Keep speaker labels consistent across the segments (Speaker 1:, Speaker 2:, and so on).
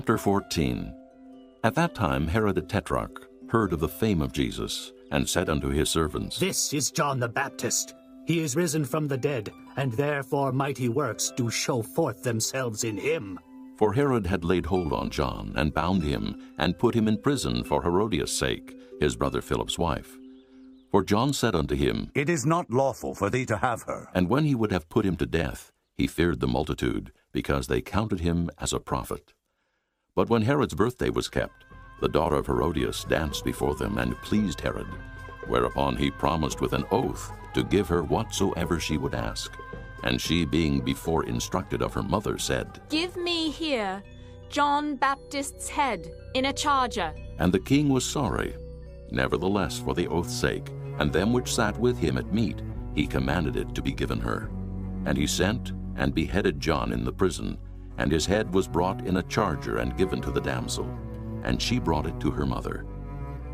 Speaker 1: Chapter 14. At that time Herod the Tetrarch heard of the fame of Jesus, and said unto his servants,
Speaker 2: This is John the Baptist. He is risen from the dead, and therefore mighty works do show forth themselves in him.
Speaker 1: For Herod had laid hold on John, and bound him, and put him in prison for Herodias' sake, his brother Philip's wife. For John said unto him,
Speaker 3: It is not lawful for thee to have her.
Speaker 1: And when he would have put him to death, he feared the multitude, because they counted him as a prophet. But when Herod's birthday was kept, the daughter of Herodias danced before them, and pleased Herod. Whereupon he promised with an oath to give her whatsoever she would ask. And she, being before instructed of her mother, said,
Speaker 4: Give me here John Baptist's head in a charger.
Speaker 1: And the king was sorry. Nevertheless, for the oath's sake, and them which sat with him at meat, he commanded it to be given her. And he sent and beheaded John in the prison, and his head was brought in a charger and given to the damsel. And she brought it to her mother.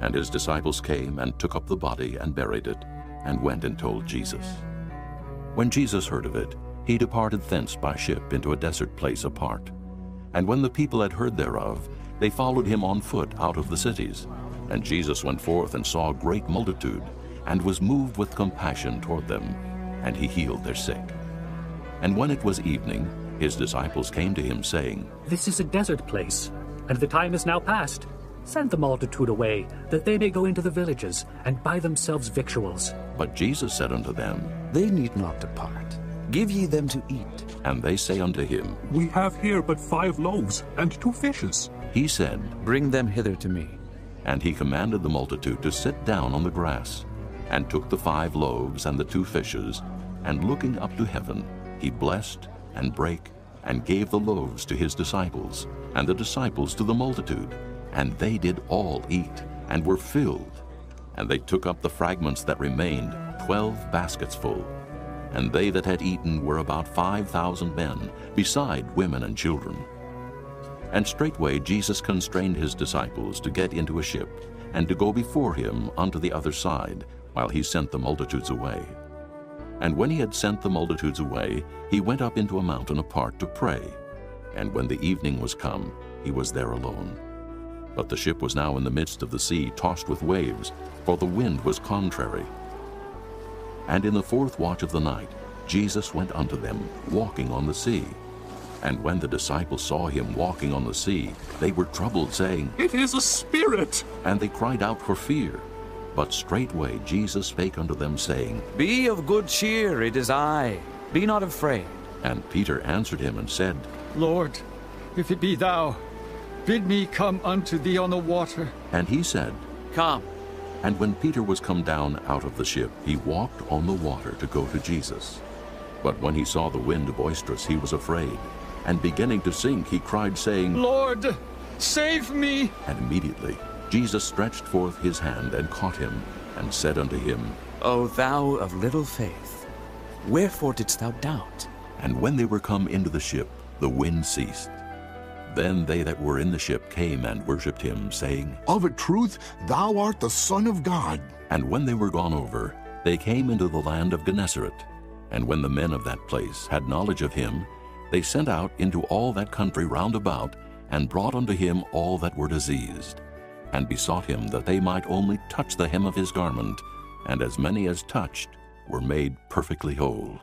Speaker 1: And his disciples came and took up the body and buried it, and went and told Jesus. When Jesus heard of it, he departed thence by ship into a desert place apart. And when the people had heard thereof, they followed him on foot out of the cities. And Jesus went forth and saw a great multitude, and was moved with compassion toward them, and he healed their sick. And when it was evening, his disciples came to him, saying,
Speaker 2: This is a desert place, and the time is now past. Send the multitude away, that they may go into the villages, and buy themselves victuals.
Speaker 1: But Jesus said unto them,
Speaker 5: They need not depart. Give ye them to eat.
Speaker 1: And they say unto him,
Speaker 6: We have here but 5 loaves and 2 fishes.
Speaker 1: He said,
Speaker 5: Bring them hither to me.
Speaker 1: And he commanded the multitude to sit down on the grass, and took the 5 loaves and the 2 fishes, and looking up to heaven, he blessed, and brake, and gave the loaves to his disciples, and the disciples to the multitude. And they did all eat, and were filled. And they took up the fragments that remained, 12 baskets full. And they that had eaten were about 5,000 men, beside women and children. And straightway Jesus constrained his disciples to get into a ship, and to go before him unto the other side, while he sent the multitudes away. And when he had sent the multitudes away, he went up into a mountain apart to pray. And when the evening was come, he was there alone. But the ship was now in the midst of the sea, tossed with waves, for the wind was contrary. And in the 4th watch of the night, Jesus went unto them, walking on the sea. And when the disciples saw him walking on the sea, they were troubled, saying,
Speaker 6: It is a spirit.
Speaker 1: And they cried out for fear. But straightway Jesus spake unto them, saying,
Speaker 5: Be of good cheer, it is I. Be not afraid.
Speaker 1: And Peter answered him and said,
Speaker 7: Lord, if it be thou, bid me come unto thee on the water.
Speaker 1: And he said,
Speaker 5: Come.
Speaker 1: And when Peter was come down out of the ship, he walked on the water to go to Jesus. But when he saw the wind boisterous, he was afraid. And beginning to sink, he cried, saying,
Speaker 7: Lord, save me.
Speaker 1: And immediately Jesus stretched forth his hand and caught him, and said unto him,
Speaker 5: O thou of little faith, wherefore didst thou doubt?
Speaker 1: And when they were come into the ship, the wind ceased. Then they that were in the ship came and worshipped him, saying,
Speaker 8: Of a truth, thou art the Son of God.
Speaker 1: And when they were gone over, they came into the land of Gennesaret. And when the men of that place had knowledge of him, they sent out into all that country round about, and brought unto him all that were diseased, and besought him that they might only touch the hem of his garment, and as many as touched were made perfectly whole.